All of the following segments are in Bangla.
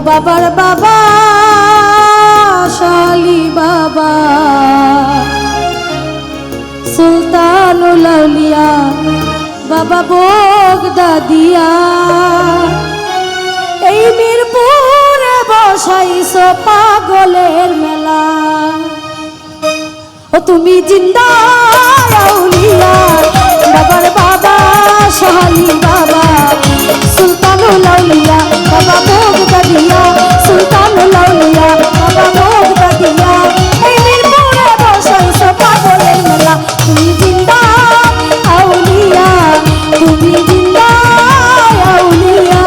বাবার বাবা শালি বাবা সুলতানুল আউলিয়া বাবা বগদাদিয়া এই মিরপুরে বসাইছো পাগলের মেলা ও তুমি জিন্দা আউলিয়া বাবার বাবা শালি বাবা সুলতানুল আউলিয়া বাবা বগদাদিয়া সুলতানুল আউলিয়া বাবা বগদাদিয়া এই মিরপুরে বসাইছো পাগলের মেলা তুমি জিন্দা আউলিয়া তুমি জিন্দা আউলিয়া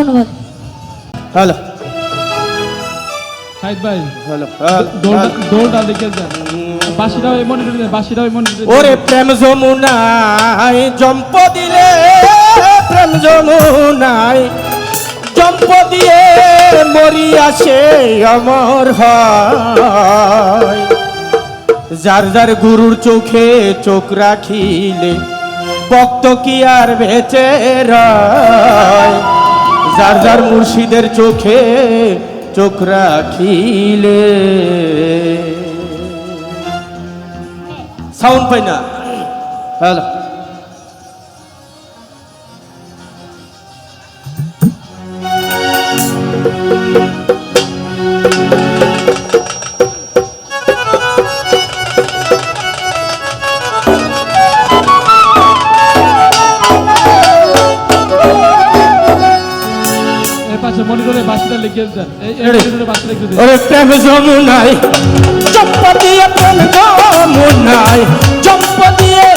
ধন্যবাদ। হ্যালো সাইদ ভাই হ্যালো দোলটা দেখে যান, বাঁশিটাও এমন বাঁশিটাও এমন। ওরে প্রেম যমুনায় জম্প দিলে, প্রেম যমুনায় জম্প দিয়ে মরি আসে অমর হয়। যার যার গুরুর চোখে চোখ রাখিলে ভক্ত কি আর বেঁচে রয়। যার যার মুর্শিদের চোখে চোখ রাখিলে। সাউন্ড পাই না। হ্যালো মনে করে বাঁশিটা লিখে যান, বাঁশিটা লিখে ওরে প্রেম যমুনায় জম্প দিয়ে, প্রেম যমুনায় জম্প দিয়ে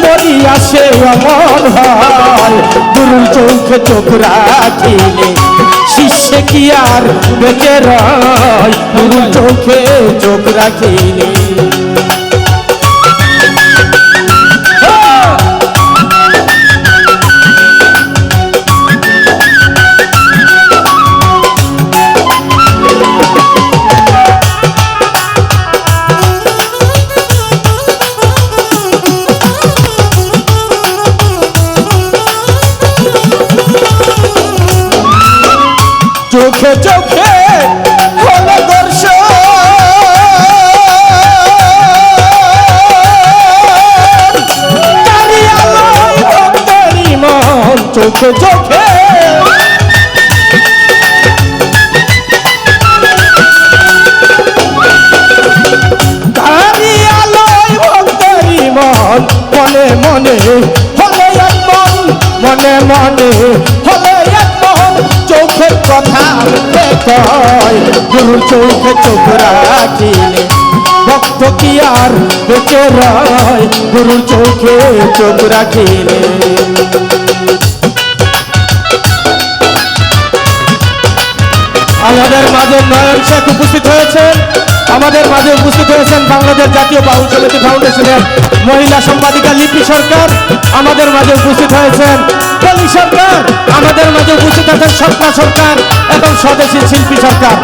মরি আসে অমর হয়। গুরুর চোখে চোখ রাখিলে শিষ্যে কি আর বেঁচে রয়। গুরুর চোখে চোখ রাখিলে। চোখে চোখে হলো দর্শন, ভক্তেরই মন চোখে চোখে। ভক্তেরই মন মনে মনে হলে এক মন, মনে মনে হলে এক মন। চোখের কথা কয় গুরুর চোখে চোখ রাখিলে ভক্ত কি আর বেঁচে রয়। গুরুর চোখে চোখ রাখিলে। আমাদের মাঝে নয়ন শেখ উপস্থিত হয়েছেন। আমাদের মাঝে উপস্থিত হয়েছেন বাংলাদেশ জাতীয় বাউল সমিতি ফাউন্ডেশনের মহিলা সাংবাদিকা লিপি সরকার। আমাদের মাঝে উপস্থিত হয়েছেন পলি সরকার। আমাদের মাঝে উপস্থিত আছেন স্বপ্না সরকার এবং স্বদেশী শিল্পী সরকার।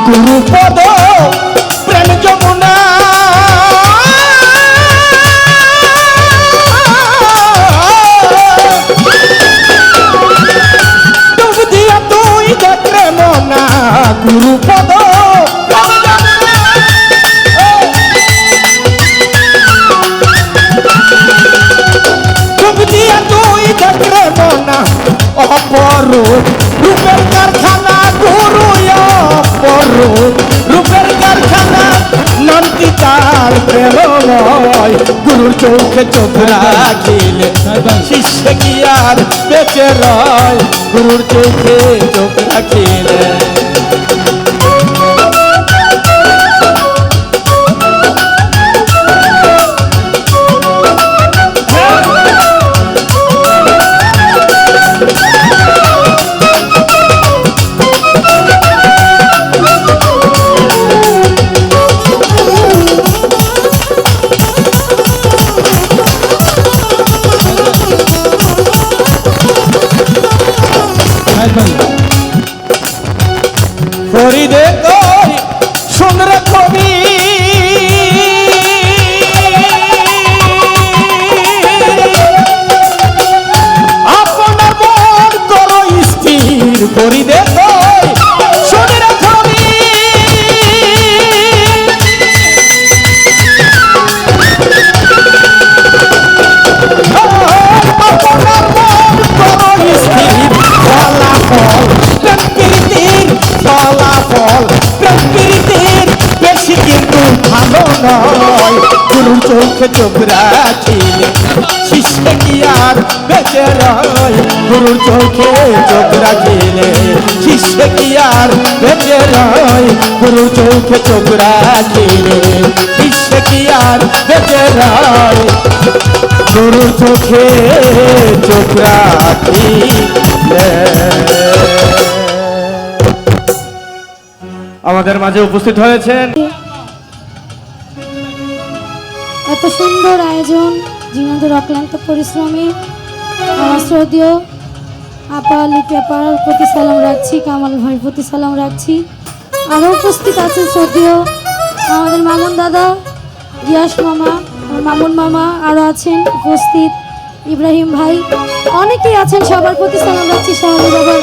গুরুপদ প্রেম যমুনা ডুব দিয়া তুই দেখরে মনা। গুরুপদ ডুব দিয়া তুই দেখরে মনা। অপরূপ রূপের কারখানা গুরু, অপরূপ রূপের কারখানা নামটি তার প্রেমময়। গুরুর চোখে চোখ রাখিলে শিষ্যে কি আর বেঁচে রয়। গুরুর চোখে চোখ রাখিলে। ফরিদে কই শুন রে কবি, আপনার মন করো স্থির। ফরিদে কই শুন রে কবি, আপনার মন করো স্থির। ফলাফল প্রকৃতির, ফলাফল প্রকৃতির বেশি কিন্তু ভালো নয়। গুরুর চোখে চোখ রাখিলে শিষ্যে কি আর বেঁচে রয়। গুরুর চোখে চোখ রাখিলে শিষ্যে কি আর বেঁচে রয়। গুরুর চোখে চোখ রাখিলে শিষ্যে কি আর বেঁচে রয় গুরুর চোখে চোখ রাখিলে। আমাদের মাঝে উপস্থিত হয়েছেন এত সুন্দর আয়োজন, জিনাদের অক্লান্ত পরিশ্রমে আমার শ্রদ্ধেয় আপা লিপি আপার প্রতি সালাম রাখছি, কামাল ভাই প্রতি সালাম রাখছি। আরও উপস্থিত আছেন শ্রদ্ধেয় আমাদের মামুন দাদা, রিয়াস মামা, মামুন মামা, আরও আছেন উপস্থিত ইব্রাহিম ভাই, অনেকেই আছেন। সবার প্রতি সালাম রাখছি। শাহলী বাবার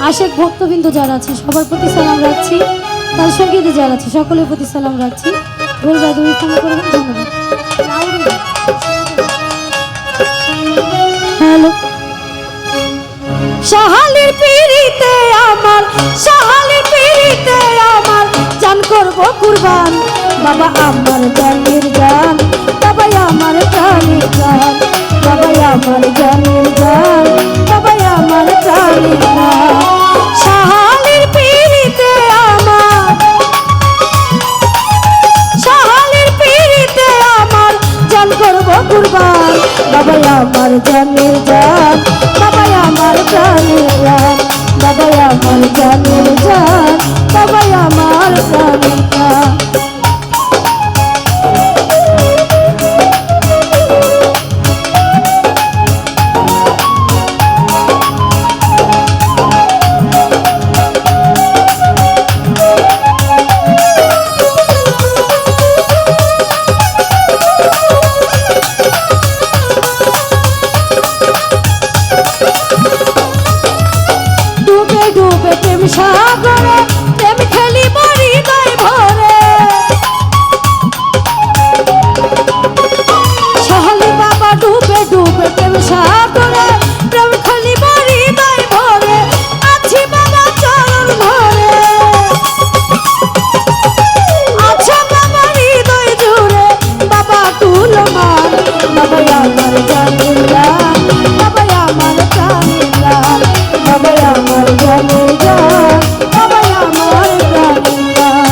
আশেক ভক্তবৃন্দ যারা আছে সবার প্রতি সালাম রাখছি। তার সঙ্গে যারা আছে সকলের প্রতি সালাম রাখছি। ভুল বাদুরি ক্ষমা করবেন, ধন্যবাদ। হ্যালো, শাহালির পিড়িতে আমার, শাহালির পিড়িতে আমার জান করব কুরবান। বাবা আমার জানের জান, বাবাই আমার প্রাণের জান, বাবাই আমার জানের জান, বাবাই আমার প্রাণের জান। শাহালির পিড়িতে আমার, শাহালির পিড়িতে আমার জান করব কুরবান। বাবাই আমার জানের জান, বাবাই আমার প্রাণের জান, বাবাই আমার জানের জান, বাবাই আমার প্রাণের জান। ডুবে ডুবে প্রেম সাগরে প্রেম খেলি মরি হৃদয় ভরে। শাহালি বাবা ডুবে ডুবে প্রেম সাগরে প্রেম খেলি মরি হৃদয় ভরে। আছি বাবা চরণ ধরে, আচ্ছা বাবা হৃদয় জুড়ে, বাবা তুলো মান। বাবাই আমার জানের জান, বাবাই আমার প্রাণের জান, বাবাই আমার জানের জান, বাবাই আমার প্রাণের জান।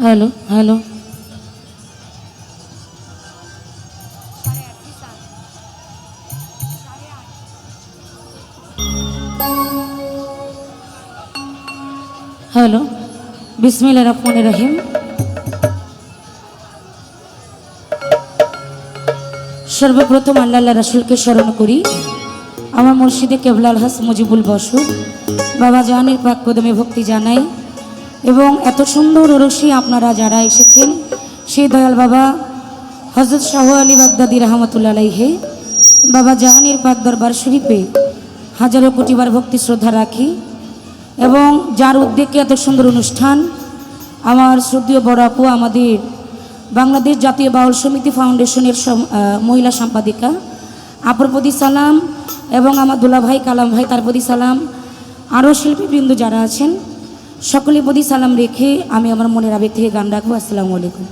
হ্যালো হ্যালো হ্যালো বিসমিল্লাহির রহমানির রহিম। সর্বপ্রথম আল্লাহ রাসূলকে স্মরণ করি। আমার মুর্শিদে কেবলা আলহাজ মুজিবুল বসর বাবা জাহানের পাক কদমে ভক্তি জানাই এবং এত সুন্দর ওরসী আপনারা যারা এসেছেন সেই দয়াল বাবা হযরত শাহ আলী বাগদাদী রহমাতুল্লাহ আলাইহি বাবা জাহানের পাক দরবার শরীফে হাজারো কোটিবার ভক্তি শ্রদ্ধা রাখি এবং যার উদ্যোগে এত সুন্দর অনুষ্ঠান আমার শ্রদ্ধেয় বড় আপু আমাদের বাংলাদেশ জাতীয় বাউল সমিতি ফাউন্ডেশনের মহিলা সম্পাদিকা আপুর প্রতি সালাম এবং আমার দুলা ভাই কালাম ভাই তার প্রতি সালাম, আরও শিল্পীবৃন্দ যারা আছেন সকলের প্রতি সালাম রেখে আমি আমার মনের আবেগ থেকে গান রাখবো। আসসালামু আলাইকুম।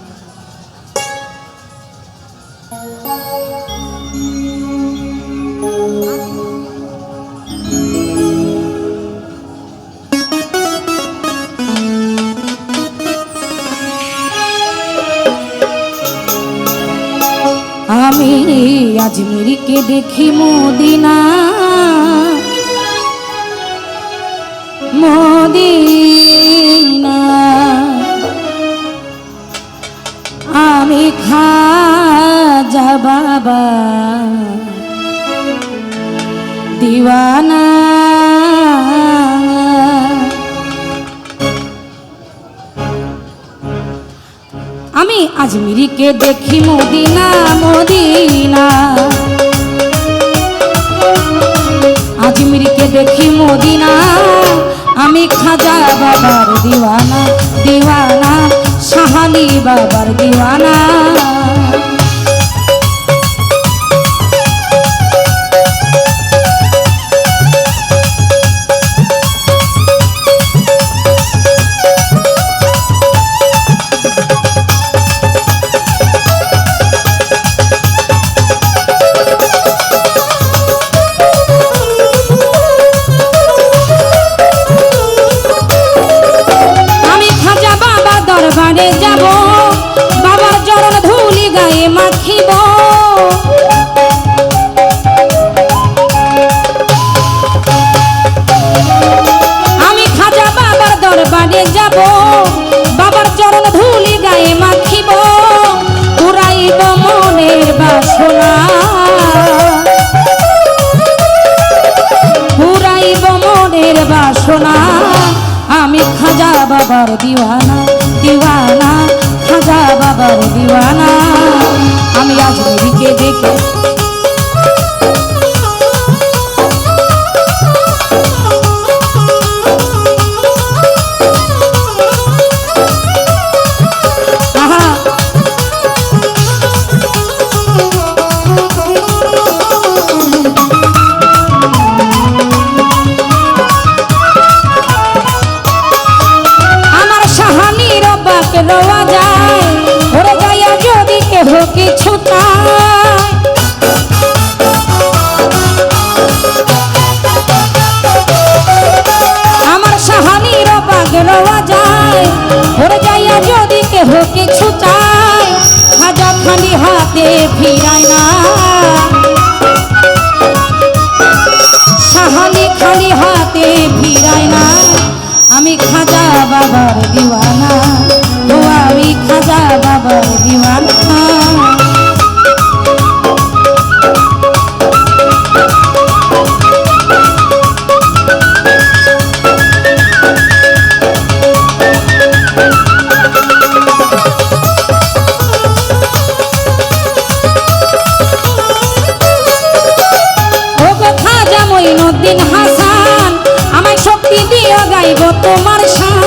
আমি আজমিরকে দেখি মদিনা মদিনা, আমি খাজা বাবা দিওয়ানা। আমি আজমিরকে দেখি মদিনা মদিনা, আজমিরকে দেখি মদিনা, আমি খাজা বাবার দিওয়ানা দিওয়ানা, শাহালি বাবার দিওয়ানা। দরবারে যাব বাবার চরণ ধুলি গায়ে মাখিব, আমি খাজা বাবার দরবারে যাব বাবার চরণ ধুলি গায়ে মাখিব, পুরাইব মনের বাসনা, পুরাইব মনের বাসনা, আমি খাজা বাবার দিওয়ানা দিওয়ানা, খাজা বাবার দিওয়ানা। আমি আজমিরকে দেখে রওয়া যায় ওরে গায়া যদি কেহ কিছু চায়, আমার সাহানির বাগে রওয়া যায় ওরে গায়া যদি কেহ কিছু চায়, খাজা খালি হাতে ফিরায় না, সাহানি খালি হাতে ফিরায় না, আমি খাজা বাবার দিওয়ানা, ও আমি খাজা বাবার দিওয়ানা। ও গো খাজা মঈনুদ্দিন হাসান, আমায় শক্তি দিয়ে গাইব তোমার শান,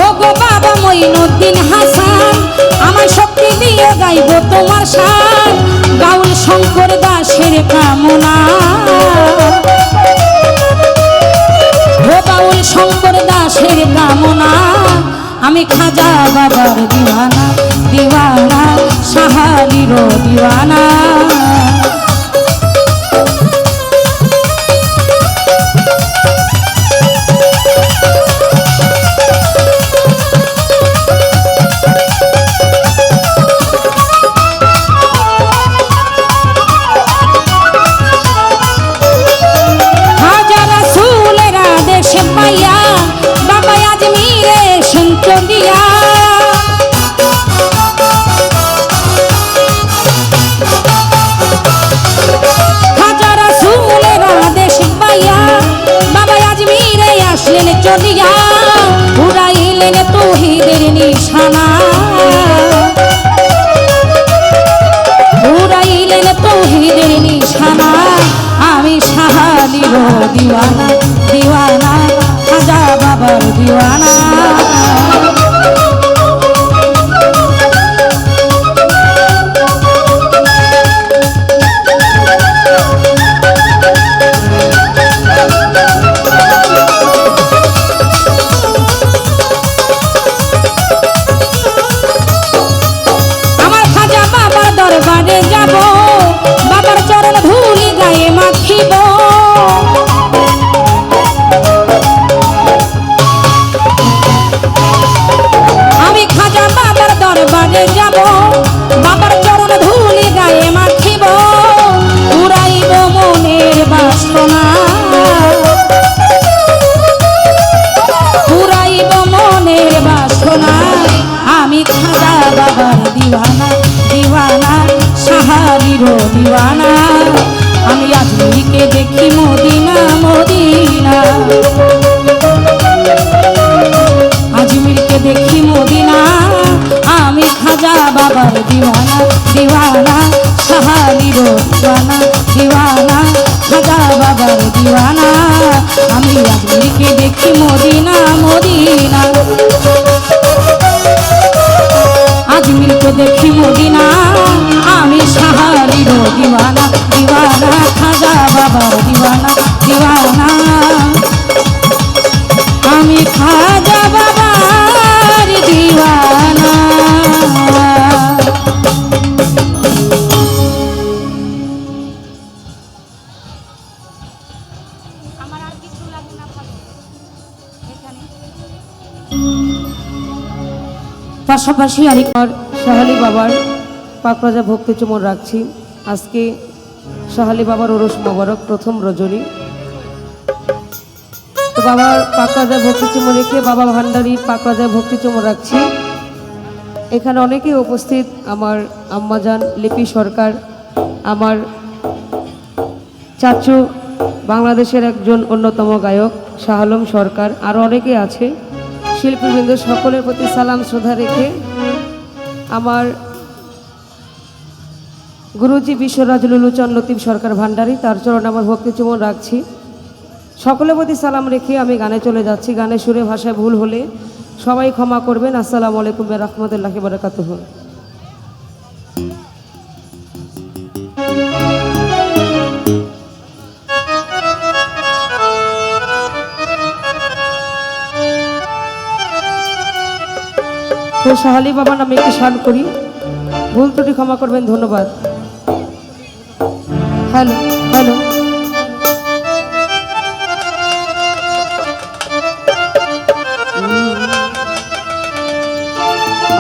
ও গো বাবা মঈনুদ্দিন হাসান, আমায় শক্তি দিয়ে গাইব তোমার শান, বাউল শঙ্কর দাসের কামনা, ও বাউল শঙ্কর দাসের কামনা, আমি খাজা বাবার দিওয়ানা দিওয়ানা, শাহালির দিওয়ানা। জ্বলিয়া উড়াইলেন তৌহিদের নিশানা, উড়াইলেন তৌহিদের নিশানা। আমি শাহালির দিওয়ানা, দিওয়ানা খাজা বাবার দিওয়ানা। আমার খাজা বাবার দরবারে যাব, বাবার চরণ ধুলি গায়ে মাখিব। আমি খাজা বাবার দরবারে যাব, বাবার চরণ ধুলি গায়ে মাখিব। উড়াইব মনের বাসনা, উড়াইব মনের বাসনা। আমি খাজা বাবার দিওয়ানা, দিওয়ানা শাহালির দিওয়ানা। আমি আজমিরকে দেখি মদিনা, মদিনা আজমিরকে দেখি মদিনা। আমি খাজা বাবার দিওয়ানা, দিওয়ানা শাহালির দিওয়ানা, দিওয়ানা খাজা বাবার দিওয়ানা। আমি আজমিরকে দেখি মদিনা, মদিনা আজমিরকে দেখি মদিনা। আমি শাহালির দিওয়ানা, দিওয়ানা খাজা বাবার দিওয়ানা, দিওয়ানা আমি খাজা বাবার দিওয়ানা। পাশাপাশি আরেকবার শাহালি বাবার পাকরাজা ভক্তি চুমন রাখছি। আজকে শাহালি বাবার ওরস মোবারক প্রথম রজনী। তো বাবার পাকরাজা ভক্তি চুমন রেখে বাবা ভান্ডারীর পাকরাজা ভক্তি চুমন রাখছি। এখানে অনেকে উপস্থিত, আমার আম্মাজান লিপি সরকার, আমার চাচু বাংলাদেশের একজন অন্যতম গায়ক শাহ আলম সরকার, আরও অনেকে আছে। শিল্পীবৃন্দ সকলের প্রতি সালাম শ্রদ্ধা রেখে আমার গুরুজি বিশ্বরাজ লুলুচন লতিফ সরকার ভান্ডারী, তার চরণে আমার ভক্তি চুমন রাখছি। সকলের প্রতি সালাম রেখে আমি গানে চলে যাচ্ছি। গানের সুরে ভাষায় ভুল হলে সবাই ক্ষমা করবেন। আসসালামু আলাইকুম ওয়া রাহমাতুল্লাহি ওয়া বারাকাতুহু। তো শাহালি বাবার নামে একটু শান করি, ভুল ত্রুটি ক্ষমা করবেন, ধন্যবাদ। হ্যালো হ্যালো,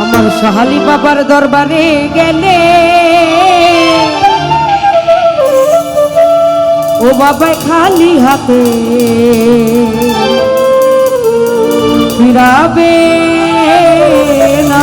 আমার শাহালি বাবার দরবারে গেলে ও বাবা খালি হাতে ফিরাবে না।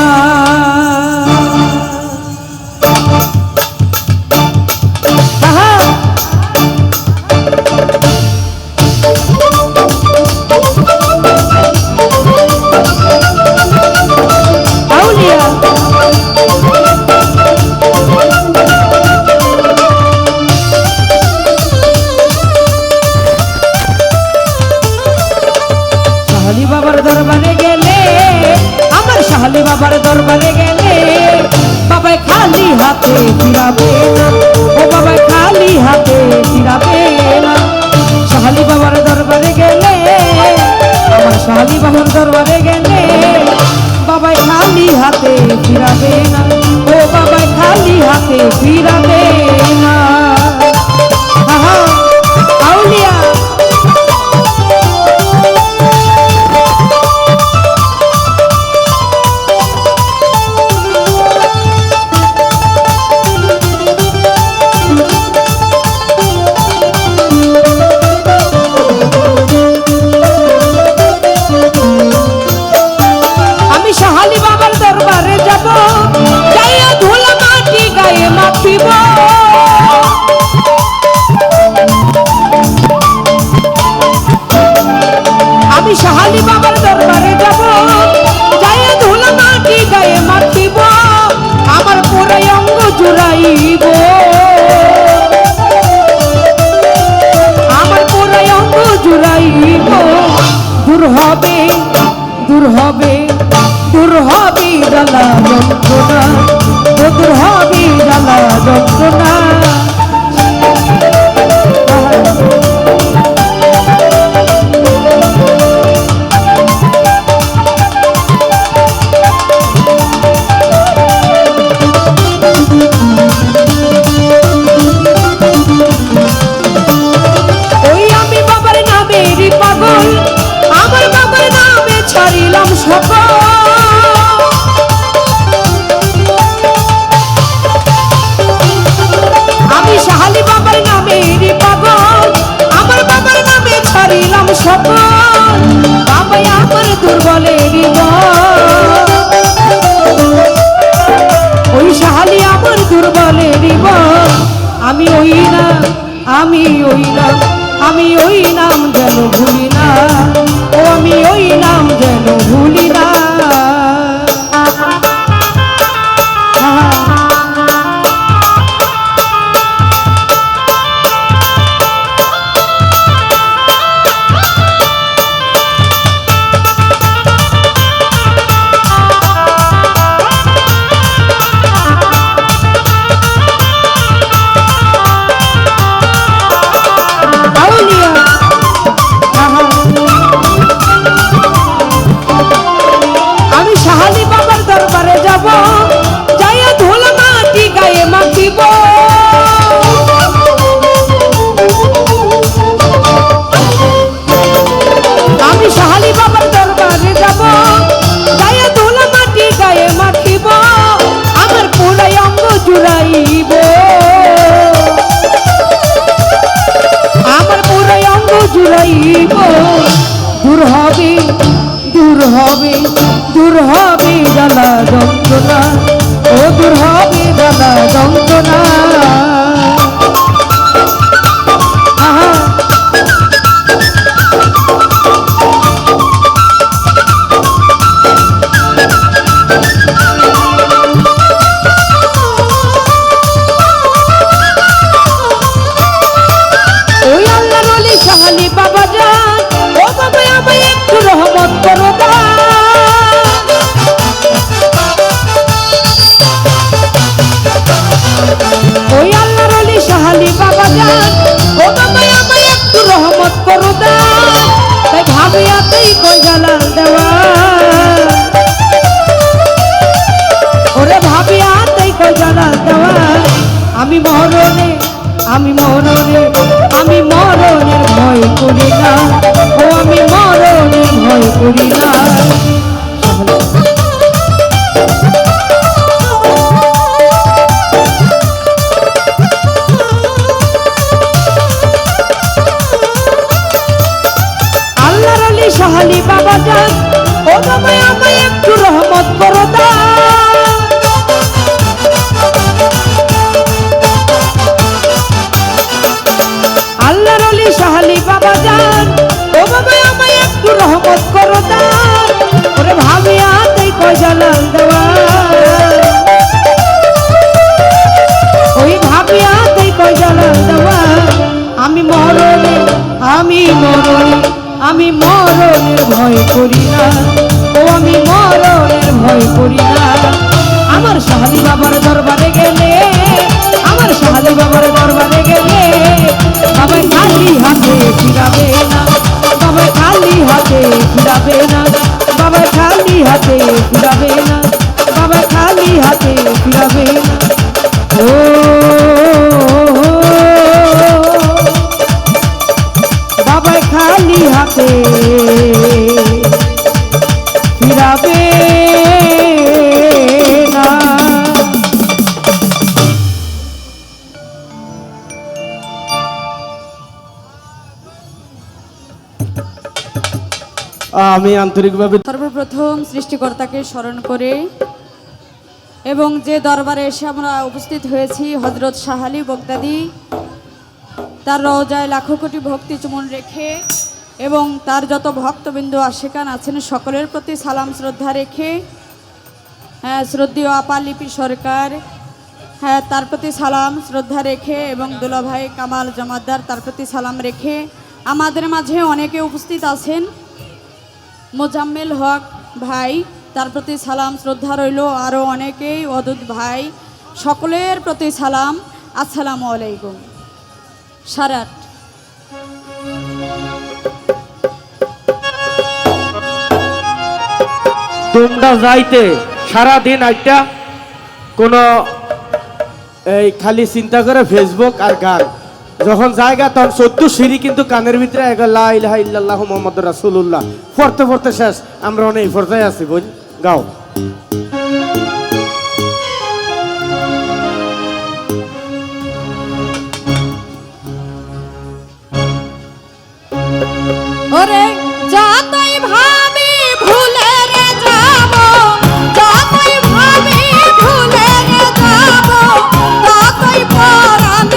শাহালি বাবার দরবারে গেলে, আমার শাহালি বাবার দরবারে গেলে বাবা খালি হাতে ফিরাবে না, ও বাবা খালি হাতে ফিরাবে না। শাহালি বাবার দরবারে গেলে, আমার শাহালি বাবার দরবারে গেলে বাবা খালি হাতে ফিরাবে না, ও বাবা খালি হাতে ফিরাবে না। আউলিয়া শাহালি বাবার দরবারে যাব, যাইয়া ধুলা মাটি গায়ে মাখিব। আমি ওই নাম, আমি ওই নাম, আমি ওই নাম যেন ভুলি না, ও আমি ওই নাম যেন ভুলি না। আউলিয়া আমি শাহালি বাবার দরবারে যাব, যাইয়া ধুল মাটি গায়ে মাখিব। আমি শাহালি বাবার দরবারে যাব, যাইয়া ধুল মাটি গায়ে মাখিব, আমার পুরাই অঙ্গ জুড়াইব, আমার পুরাই অঙ্গ জুড়াইব। দূর হবে, দূর হবে, দূর হবে জ্বালা যন্ত্রণা, ও দূর হবে জ্বালা যন্ত্রণা। আহা, ওই আল্লাহর ওলি শাহালি বাবা যান, ও বাবা আমায় একটু রহমত করো দান। ওই আল্লাহর ওলি শাহালি বাবা যান, ও বাবা আমায় একটু রহমত করো দান। তাই ভাবিয়াতেই কই জালাল দেওয়া, ওরে ভাবিয়াতেই কই জালাল দেওয়া। আমি মরণে, আমি মরণে, আমি মরণের ভয় করি না, ও আমি মরণের ভয় করি না। আল্লাহর ওলি শাহালি বাবা যান, ও বাবা আমায় একটু রহমত করো দান। আল্লাহর ওলি শাহালি বাবা যান, ও বাবা আমায় একটু রহমত করো দান। ওরে ভাবিয়াতেই কই জালাল দেওয়া, ওই ভাবিয়াতেই কই জালাল দেওয়া। আমি মরণে, আমি মরণে, আমি মরণের ভয় করি না, ও আমি মরণের ভয় করি না। আমার শাহালি বাবার দরবারে গেলে, আমার শাহালি বাবার দরবারে গেলে, বাবা খালি হাতে ফিরাবে না, বাবা খালি হাতে ফিরাবে না, বাবা খালি হাতে ফিরাবে না, বাবা খালি হাতে ফিরাবে না। ও বাবা খালি হাতে ফিরাবে না। আমি আন্তরিকভাবে সর্বপ্রথম সৃষ্টিকর্তাকে স্মরণ করে এবং যে দরবারে এসে আমরা উপস্থিত হয়েছি হযরত শাহ আলী বগদাদী, তার রওজায় লাখো কোটি ভক্তি চুমন রেখে এবং তার যত ভক্তবৃন্দ আশিকান আছেন সকলের প্রতি সালাম শ্রদ্ধা রেখে, শ্রদ্ধেয় আপা লিপি সরকার, তার প্রতি সালাম শ্রদ্ধা রেখে এবং দুলাভাই কামাল জমাদ্দার তার প্রতি সালাম রেখে আমাদের মাঝে অনেকে উপস্থিত আছেন। মোজাম্মেল হক ভাই, তার প্রতি সালাম শ্রদ্ধা রইল, আরও অনেকেই, অদূত ভাই, সকলের প্রতি সালাম, আসসালামু আলাইকুম। সারাট তোমরা যাইতে সারাদিন একটা কোনো এই খালি চিন্তা করে ফেসবুক আর গান, যখন জায়গা তখন 14 সিঁড়ি কিন্তু কানের ভিতরে লা ইলাহা ইল্লাল্লাহু মুহাম্মাদুর রাসূলুল্লাহ পড়তে পড়তে শেষ। আমরা অনেক পর্যায়ে আছি, বোন গাও। ওরে যতই ভাবি ভুলে রে যাব, যতই ভাবি ভুলে রে যাব, ততই পরাণ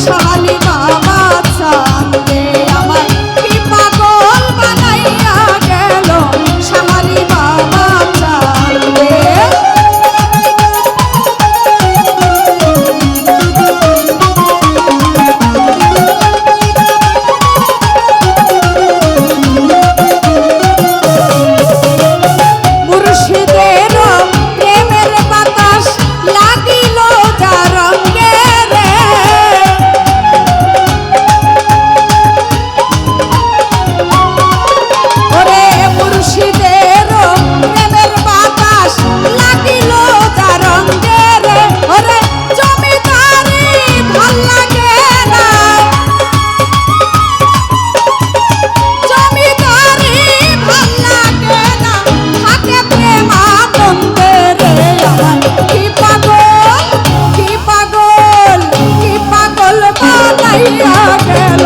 শাহালি বাবা চাঁদে আমার কি পাগল বানাইয়া গেল শাহালি বাবা চাঁদে মুর্শিদের প্রেমের বাতাস লাগিল যার রঙে রে ওরে মুর্শিদের প্রেমের বাতাস লাগিল যার রঙে রে ওরে জমিদারি ভাল লাগে না জমিদারি ভাল লাগে না থাকে প্রেম আনন্দে রে আমার কি পাগল কি পাগল কি পাগল বানাইয়া গেল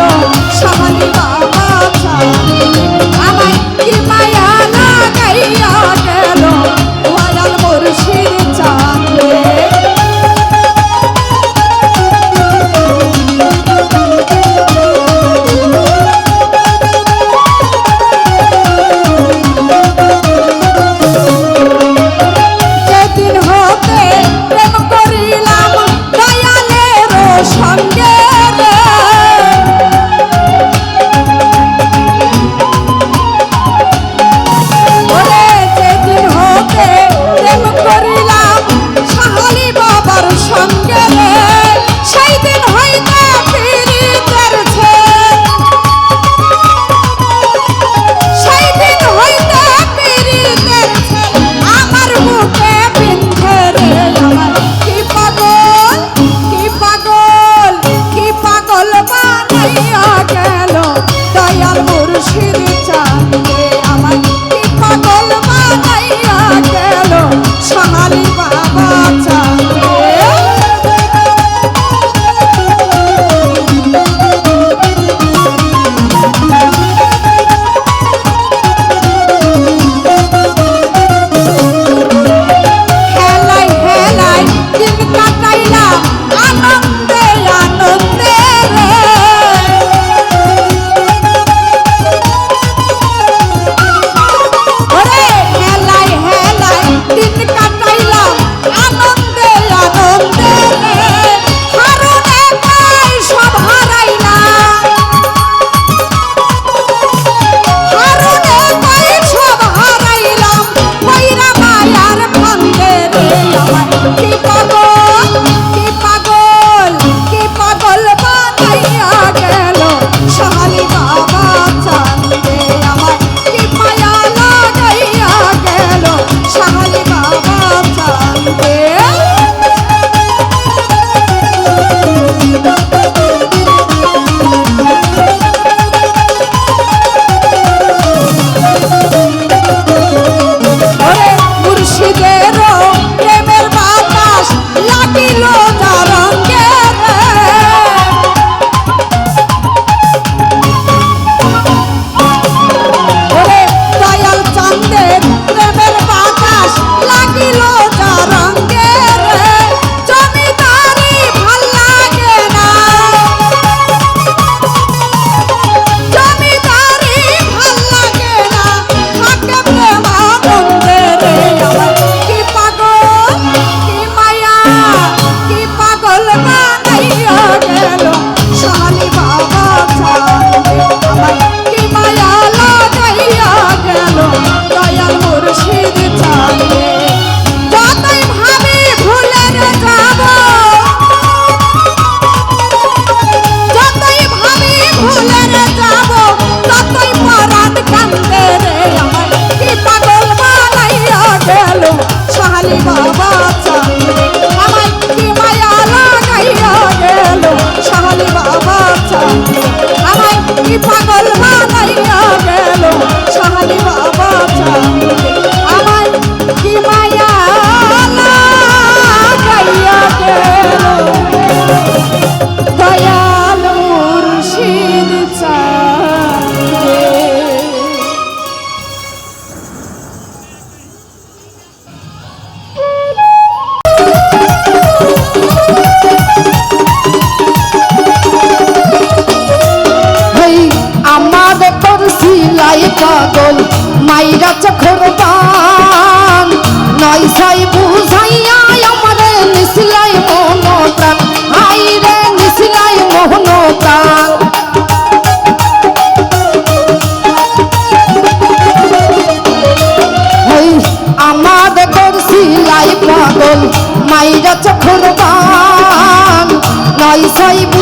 শাহালি বাবা চাঁদে আমার কি মায়া লাগাইয়া গেল দয়াল মুর্শিদ চাঁদে যেদিন হতে প্রেম করিলাম দয়ালের সঙ্গে রে ওরে যেদিন হতে প্রেম করিলাম শাহালি বাবার সঙ্গে রে সেই দিন হইতে পীড়িতের ছেদ সেই দিন হইতে পীড়িতের ছেদ আমার বুকে বিন্ধে রে আমার কি পাগল কি পাগল কি পাগল বানাইয়া গেল দয়াল মুর্শিদ চাঁদে আমার কি পাগল বানাইয়া গেল শাহালি বাবা চাঁদে হেলাই হেলাই দিন কাটাইলাম আনন্দে আনন্দে রে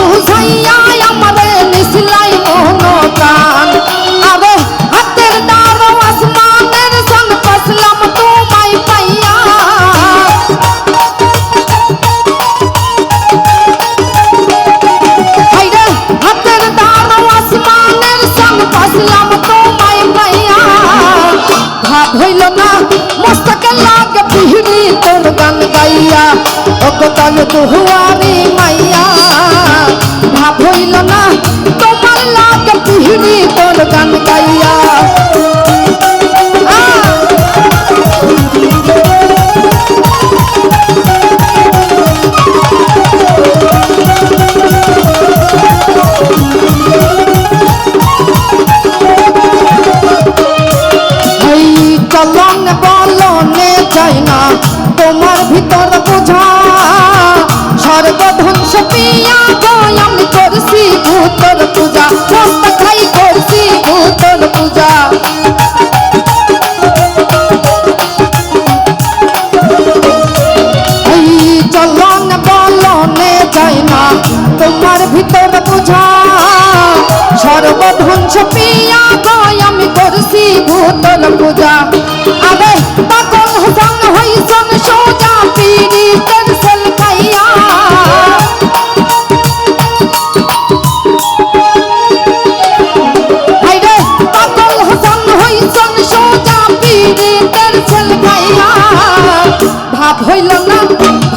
বুঝাইয়া আমারে নিসলাই মন প্রাণ আরে হাতের দ্বারা আসমানের সন পাসলাম তোমায় পাইয়া হাইরে হাতের দ্বারা আসমানের সন পাসলাম তোমায় পাইয়া ভাব হইল না মস্তকে লাগে পিহড়ি তোর গান গাইয়া ও কোতাল দুহুয়ারি মাইয়া ভাব হইল না তোমার লাগে পিহড়ি তোর গান গাইয়া চলন বলনে চাই না তোমার ভিতর বোঝা সর্বধ্বংস পিয়া গয় আমি করছি ভূতর পূজা মস্ত খাই করছি ভূতর পূজা এই চলন বলনে চাই না তোমার ভিতর বোঝা সর্বধ্বংস পিয়া গয় আমি করছি ভূতর পূজা আরে পাগল হসন হইসন সোজা পিড়ি তেরসেল খাইয়া হাইরে পাগল হসন হইসন সোজা পিড়ি তেরসেল খাইয়া ভাব হইল না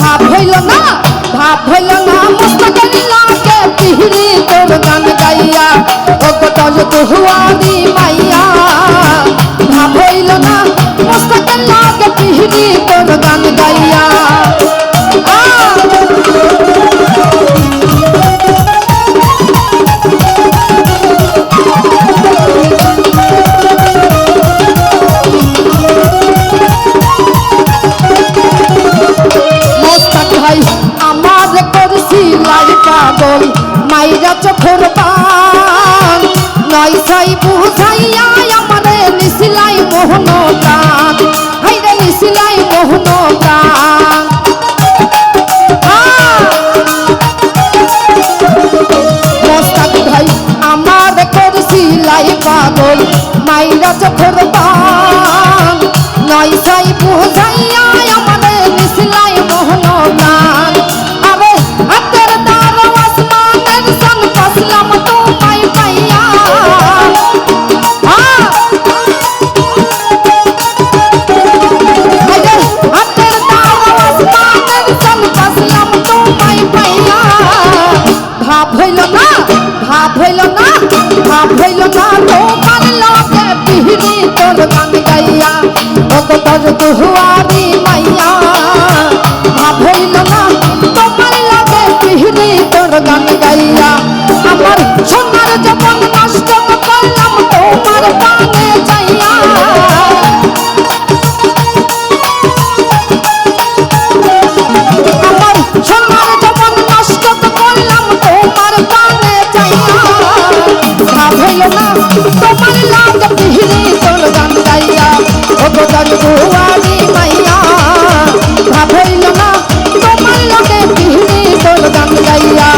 ভাব হইল না ভাব হইল না মস্তকের লাগে পিড়ি তোর গান গাইয়া ও কত দুহুয়ারি মাইয়া ভাব হইল না মস্তকের লাগে পিহড়ি তোর গান গাইয়া মস্তক ভাই আমার করছি লাই পাগল মাইরা চোখর পান নয় সাই বুঝাইয়া আমারে নিসিলাই মোহন প্রাণ হাইরে নিসিলাই মোহন প্রাণ মস্তাক ভাই আমার করছি লাই পাগল মাইরা চোখর পান নয় সাই বুঝাইয়া আমারে নিসিলাই মোহন প্রাণ আরে হাতের দ্বারা আসমানের সন পাসলাম তোমায় পাইয়া হাতের দ্বারা আসমানের সন পাসলাম তোমায় পাইয়া ভাব হইল না ভাব হইল না ভাব হইল না তোমার লাগে পিহড়ি তোর গান গাইয়া ও তোর দুহুয়ারি মাইয়া ভাব হইল না তোমার লাগে পিহড়ি তোর গান গাইয়া আমার সোনার জীবন নষ্ট করলাম তোমার পানে যাইয়া আমার সোনার জীবন নষ্ট করলাম তোমার পানে যাইয়া ভাব হইল না তোমার লাগে পিহড়ি তোর গান গাইয়া ও তোর দুহুয়ারি মাইয়া ভাব হইল না তোমার লাগে পিহড়ি তোর গান গাইয়া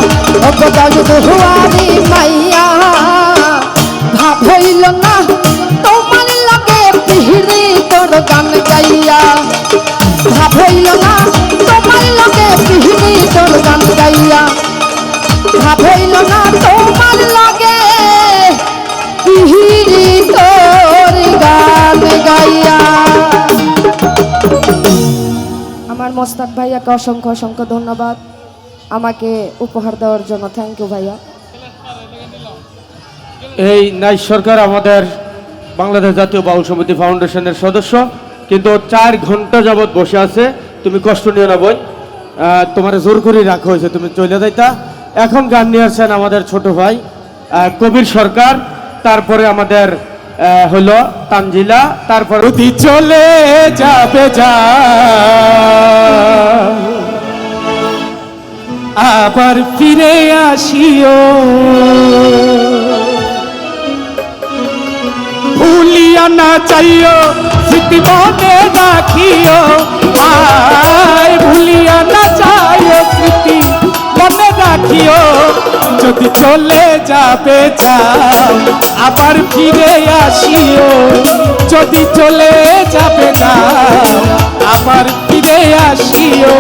ও তোর দুহুয়ারি মাইয়া ভাব হইল না তোমার লাগে পিহড়ি তোর গান গাইয়া ভাব হইল না তোমার লাগে পিহড়ি তোর গান গাইয়া ভাব হইল না তোমার লাগে পিহড়ি তোর গান গাইয়া আমার মোস্তাক ভাইয়াকে অসংখ্য অসংখ্য ধন্যবাদ আমাকে উপহার দেওয়ার জন্য থ্যাংক ইউ ভাইয়া এই নাই সরকার আমাদের বাংলাদেশ জাতীয় বাউল সমিতি ফাউন্ডেশনের সদস্য, কিন্তু 4 ঘন্টা যাবৎ বসে আছে। তুমি কষ্ট নিও না বই, তোমার জোর করে রাখা হয়েছে, তুমি চলে যাইতা। এখন গান নিয়ে আসছেন আমাদের ছোট ভাই কবির সরকার, তারপরে আমাদের হলো তানজিলা, তারপর চলে যাবে যা আবার ফিরে আসিও, ভুলিয়া না চাইও স্মৃতি মনে রাখিও, আয় ভুলিয়া না চাইও স্মৃতি মনে রাখিও। রাখিও যদি চলে যাবে যাও আবার ফিরে আসিও যদি চলে যাবে যাও আবার ফিরে আসিও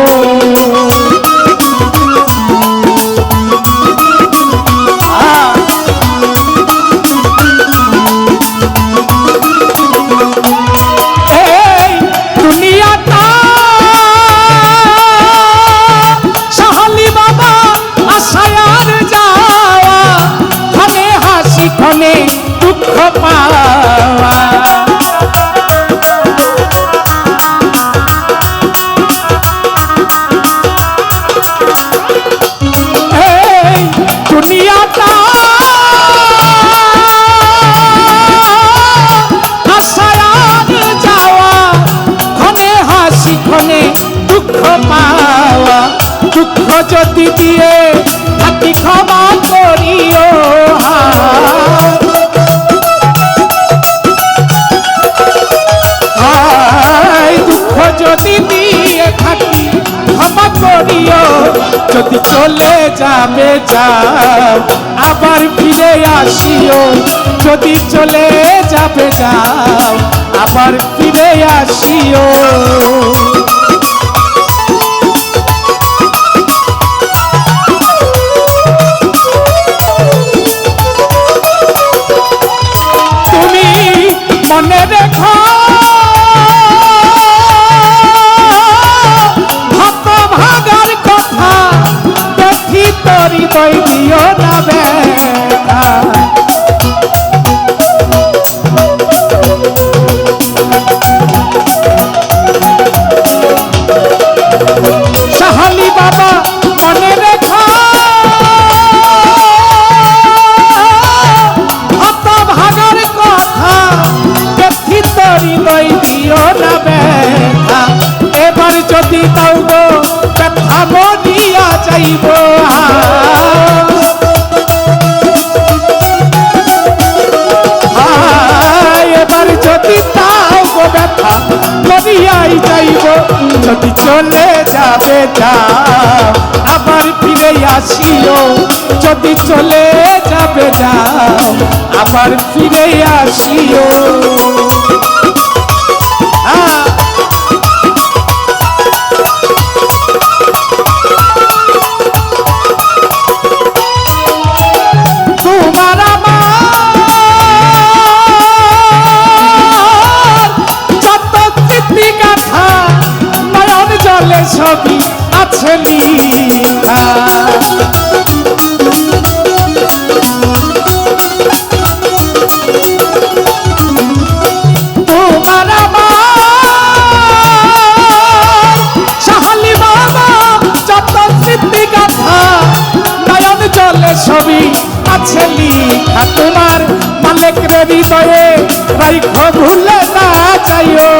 এই দুনিয়াটা সাহালি বাবা আশায় আর যাওয়া ক্ষণে হাসি ক্ষণে দুঃখ পাওয়া এই দুনিয়াটা আশায় আর যাওয়া ক্ষণে হাসি ক্ষণে দুঃখ পাওয়া দুঃখ যদি দিয়ে থাকি ক্ষমা করিও হায় দুঃখ যদি দিয়ে থাকি ক্ষমা করিও যদি চলে যাবে যাও আবার ফিরে আসিও যদি চলে যাবে যাও আবার ফিরে আসিও তুমি মনে রেখো হাত ভাগার কথা দেখি তোর হৃদয় দিও না ব্যথা সাহালি বাবা মনে রেখো হাত ভাগার কথা দেখি তোর হৃদয় দিও না ব্যথা এবার যদি দাও গো ব্যথা মরিয়া যাইব এবার যদি দাও গো ব্যথা মরিয়াই যাইব যদি চলে যাবে যাও আবার ফিরে আসিও যদি চলে যাবে যাও আবার ফিরে আসিও তোমার আমার যত স্মৃতি গাথা নয়ন জলে ছবি আছে লিখা তোমার আমার সাহালি বাবা যত স্মৃতি গাথা নয়ন জলে ছবি আছে লিখা তোমার মালিকের হৃদয়ে রাইখো ভুলে না যাইও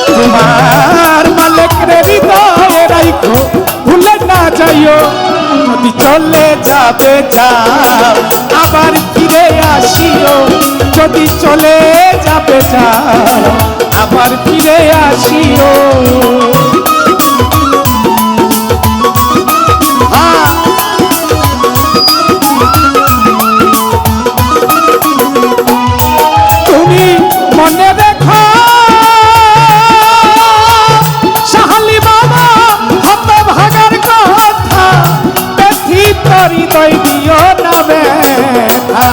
তোমার মালিকের হৃদয়ে রাইখো ভুলে না যাইও যদি চলে যাবে যাও আবার ফিরে আসিও যদি চলে যাবে যাও আবার ফিরে আসিও তুমি মনে রেখো সাহালি বাবা হাত ভাগার কথা দেখি তোর হৃদয় দিও না ব্যথা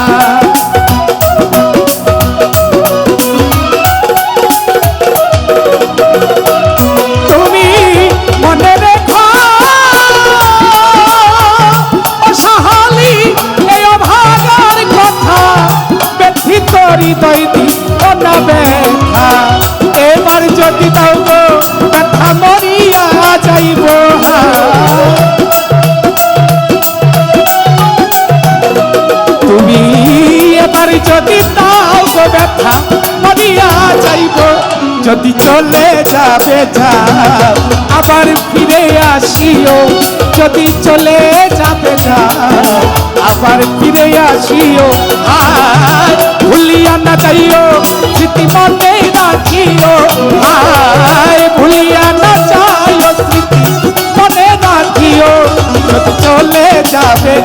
তুমি মনে রেখো ও সাহালি এই ভাগার কথা দেখি তোর হৃদয় দিও না ব্যথা এবার যদি দাও গো ব্যথা মরিয়া যাইব তুমি এবার যদি দাও গো ব্যথা মরিয়া যাইব যদি চলে যাবে যাও আবার ফিরে আসিও যদি চলে যাবে যাও আবার ফিরে আসিও আর ভুলিয়া না যাইও স্মৃতি মনে রাখিও আর ভুলিয়া না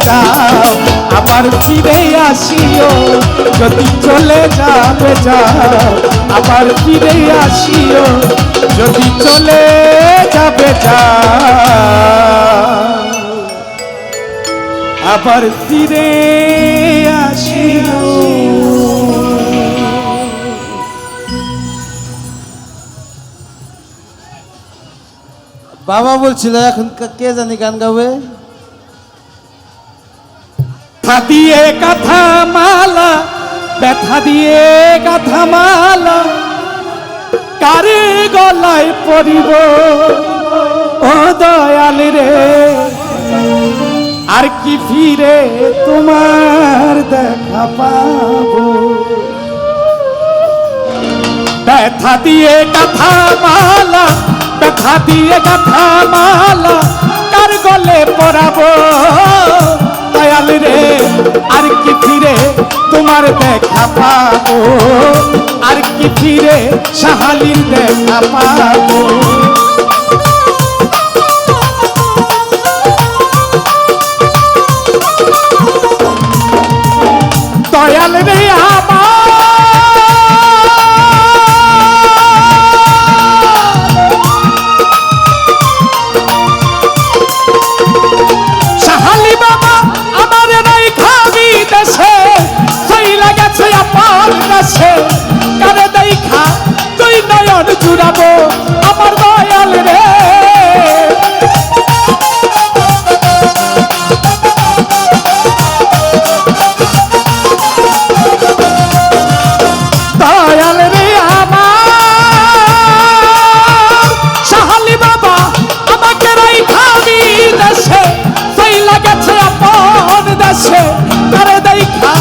যাও আবার ফিরে আসিও, যদি চলে যাবে যাও আবার ফিরে আসিও, যদি চলে যাবে যাও আবার ফিরে আসিও। বাবা বলছিল এখন কে জানি গান গাবে। ব্যথা দিয়ে গাথা মালা, ব্যথা দিয়ে গাথা মালা কারে গলায় পরিব ও দয়াল রে, আর কি ফিরে তোমার দেখা পাবো। ব্যথা দিয়ে গাথা মালা, ব্যথা দিয়ে গাথা মালা কার গলে পরাবো দয়াল রে, আর কি ফিরে তোমার দেখা পাবো, আর কি ফিরে শাহালির দেখা পাবো। দয়াল রে শাহালি বাবা আমার নাই খাবি দেশে, চইলা গেছে আপন দেশে, কারে দেখা তুই নয়ন জুড়াবো আমার দয়াল রে। দয়াল রে আমার শাহালি বাবা আমাকে রাই খাবি দেশে, চইলা গেছে আপন দেশে, কারে দেখা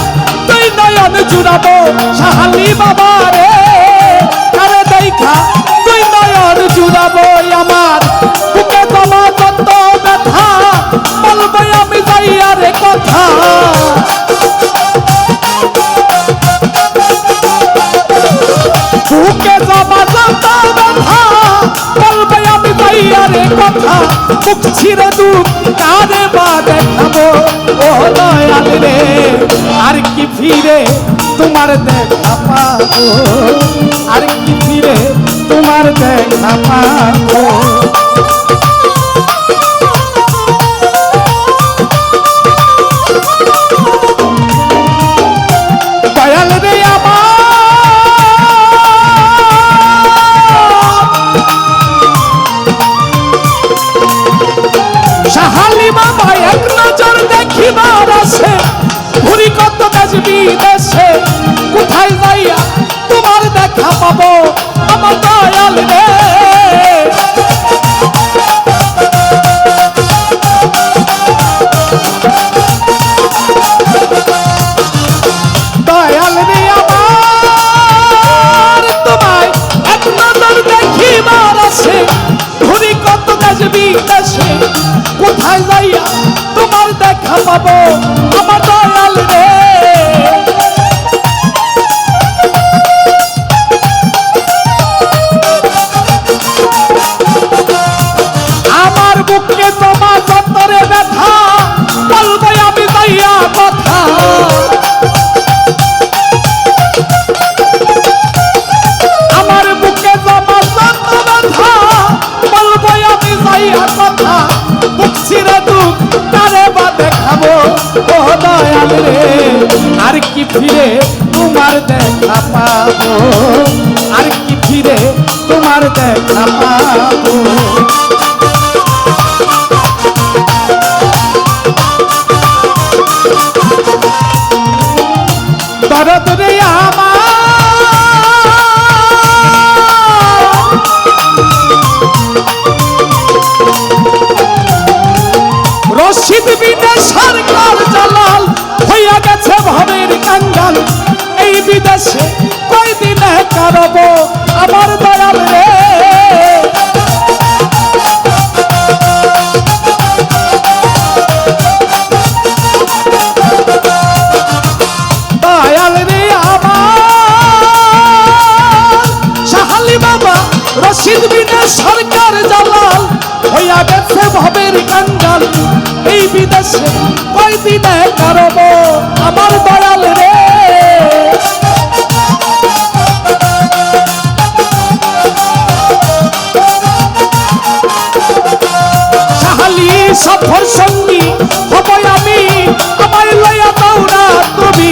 তুই নয়ন জুড়াবো শাহালি বাবা রে, কারে দেখা তুই নয়ন জুড়াবো। আমার বুকে তোমার কত ব্যথা বলবো আমি যাইয়া রে কথা, বুকে জমা যত ব্যথা বলবে আমি যাইয়া রে কথা, মুখ ছিঁড়ে দুঃখ কারে বা দেখাবো ও দয়াল রে, আর কি ফিরে তোমার দেখা পাবো, আর কি ফিরে তোমার দেখা পাবো। দয়াল রে শাহালি বাবা এক নজর দেখিবার আসে, ঘুরি কত দেশ বিদেশে, কোথায় যাইয়া তোমার দেখা পাবো আমার দয়াল রে। দয়াল রে আমার তোমায় এক নজর দেখিবার আসে, ঘুরি কত দেশ বিদেশে, কোথায় যাইয়া তোমার দেখা পাবো আমার দয়াল রে। আমার বুকে তোমার যতরে ব্যথা বলবো আমি যাইয়া কথা, আমার বুকে জমা যত ব্যথা বলবো আমি যাইয়া কথা, বুক ছিঁড়ে দুঃখ কারে বা দেখাবো ও দয়াল রে, আর কি ফিরে তোমার দেখা পাবো, আর কি ফিরে তোমার দেখা পাবো। দরদ রে আমার রশিদ বিনে সরকার জালাল হইয়া গেছে ভবের কাঙ্গাল, এই বিদেশে কয়দিনে কারব আমার দয়াল রে। দয়াল রে আমার শাহালি বাবা রশিদ বিনে সরকার জালাল হইয়া গেছে ভবের কাঙ্গাল, এই বিদেশে কই দিনে কারব আমার দয়াল রে। শাহালি সফর সঙ্গী হব আমি, আমায় লইয়া দাও না তুমি।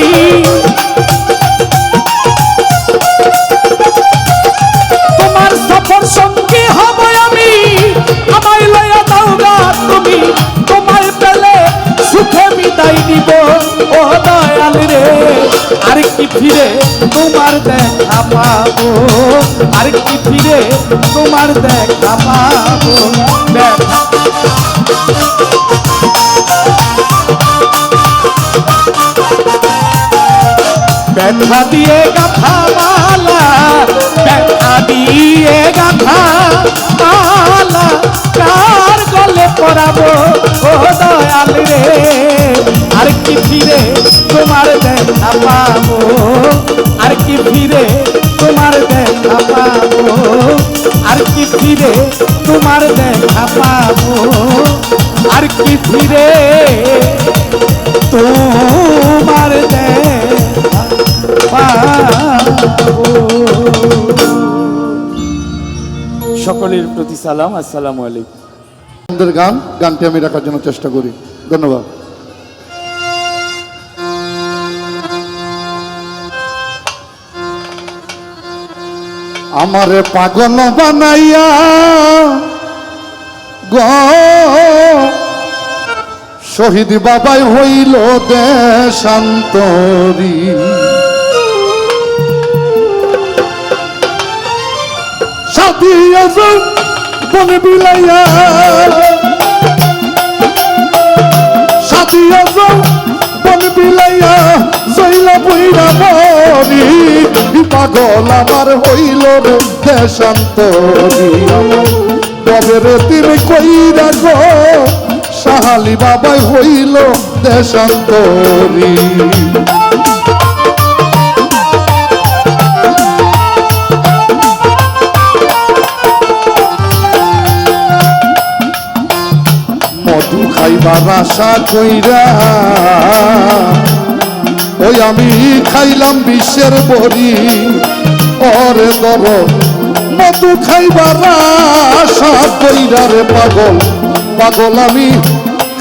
তোমার সফর সঙ্গী হব আমি, আমায় লইয়া দাও না তুমি। তোমায় পেলে সুখে বিদায় নিব ও দয়াল রে। আর কি ফিরে তোমার দেখা পাবো, আর কি ফিরে তোমার দেখা পাবো। ব্যথা দিয়ে গাথা মালা, ব্যথা দিয়ে গাথা মালা, কার গলে পরাবো ও দয়াল রে। আর কি ফিরে তোমার দেখা পাবো, আর কি ফিরে তোমার দেখা পাবো, আর কি ফিরে তোমার দেখা পাবো, আর কি ফিরে তোমার দেখা পাবো। সকলের প্রতি সালাম, আসসালামু আলাইকুম। আমাদের গানটি আমি রাখার জন্য চেষ্টা করি। ধন্যবাদ। আমারে পাগল বানাইয়া গো শহীদ বাবাই হইল দেশান্তরী। সাথী আজম বনে বিলাইয়া, সাথী আজম বনে বিলাইয়া জইলা বইরা বরি। পাগল আমার হইল রে দেশান্তরী। তবে রে তিনি কইরা গো শাহালি বাবাই হইল দেশান্তরী। মধু খাইবার আশা কইরা ওই আমি খাইলাম বিশ্বের বড়ি। ওরে দর মধু খাইবার আশা কইরা রে পাগল, পাগল আমি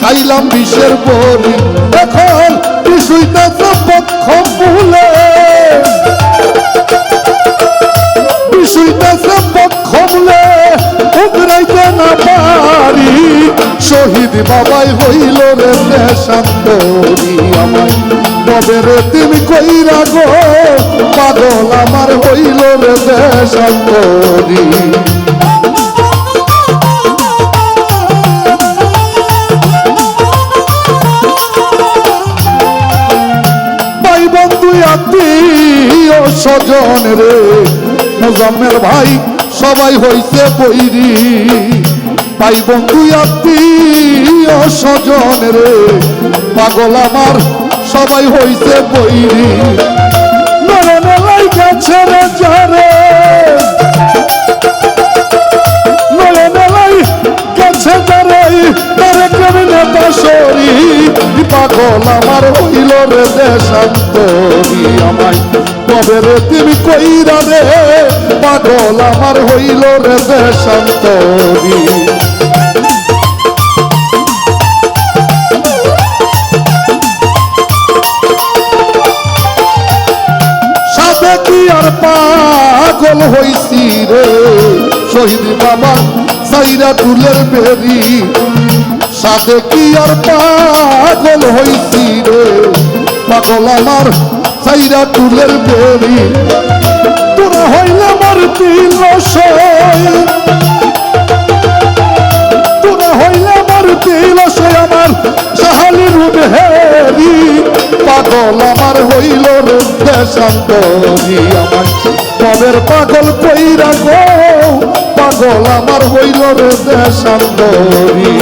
খাইলাম বিশ্বের বড়ি। এখন বিষয়টা পক্ষ ভুলে, বিষয়টা পক্ষ ভুলে উগরাইতে না পারি। শহীদ বাবাই হইল রে দেশান্তরী। আমায় নবে রে তুমি কইরা গো পাগল আমার হইল রে দেশান্তরী। ভাই বন্ধু আত্মীয় স্বজন রে মুজাম্মেল ভাই সবাই হইছে বৈরি। ভাই বন্ধু আত্মীয় স্বজন রে পাগল আমার সবাই হইছে বৈরি। নয়নে লাইগাছে রে যারে, নয়নে লাইগাছে যারে, তারে কেমনে বাসরি। পাগল আমার হইল রে দেশান্তরী। আমায় তবে রে তুমি কইরা রে পাগল আমার হইল রে দেশান্তরী। সাথে কি আর পাগল হইছি রে শহীদ বাবা সাইরা তুলের বেরি। সাথে কি আর পাগল হইছি রে পাগল আমার সাইরা তুলের বেরি। তোরা হইলে আমার তিল তোরা হইলে আমার তিল আমার শাহালির হেরি। পাগল আমার হইল রে দেশান্তরী। আমার কবের পাগল কইরা গো পাগল আমার হইল রে দেশান্তরী।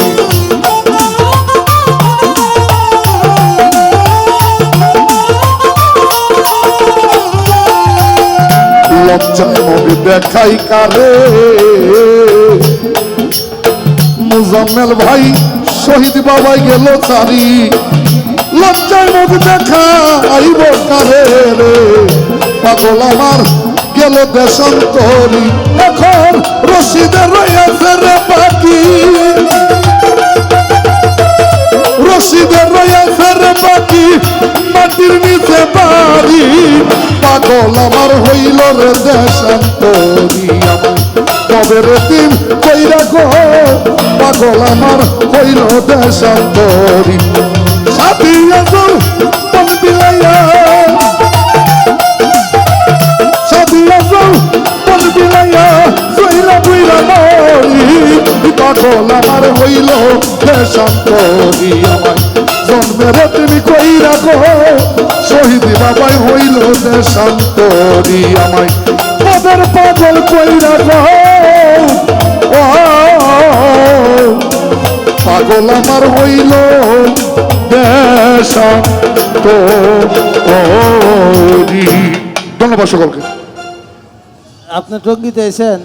লজ্জায় নবী দেখাই কারে মুজাম্মেল ভাই শহীদ বাবাই গেল সারি লজ্জায় মুখ দেখা আইব কারে রে পাগল আমার গেল দেশান্তরি এখন রশিদের রয়েছে রে বাকি রশিদের রয়েছে রে বাকি মাটির নিচে বাড়ি পাগল আমার হইল রে দেশান্তরি আমার তবে রে দিন কইরা গো পাগল আমার হইল দেশান্তরি সাথী আসল মন বিলাইয়া সাথী আসল মন বিলাইয়া সইলা বুইরা মরি পাগল আমার হইল দেশান্তরি আমার জন্মের তুমি কইরা গো শহীদ বাবাই হইল দেশান্তরি আমায় পদের পাগল কইরা গো ও পাগল আমার হইল দেশান্তরি। ধন্যবাদ সকলকে। আপনি টঙ্গিতে এসেন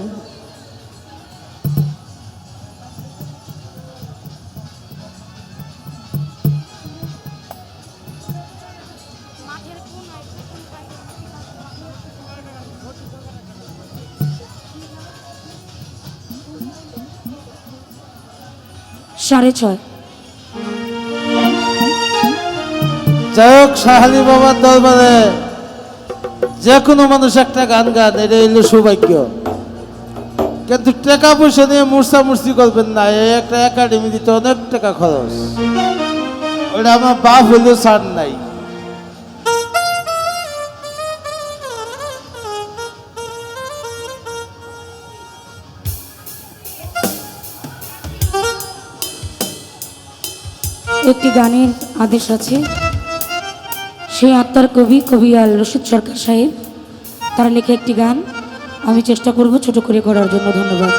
সাড়ে ছয়। যাই হোক সাহালি বাবার দরবারে যে কোনো মানুষ একটা গান গান এটা হইলো সৌভাগ্য, কিন্তু টাকা পয়সা নিয়ে মুরসি করবেন না। এই একটা একাডেমি দিতে অনেক টাকা খরচ, ওটা আমার বাপ হইলেও ছাড় নাই। একটি গানের আদেশ আছে, সেই আত্মার কবি আল রশিদ সরকার সাহেব, তারা লেখা একটি গান আমি চেষ্টা করব ছোট করে করার জন্য। ধন্যবাদ।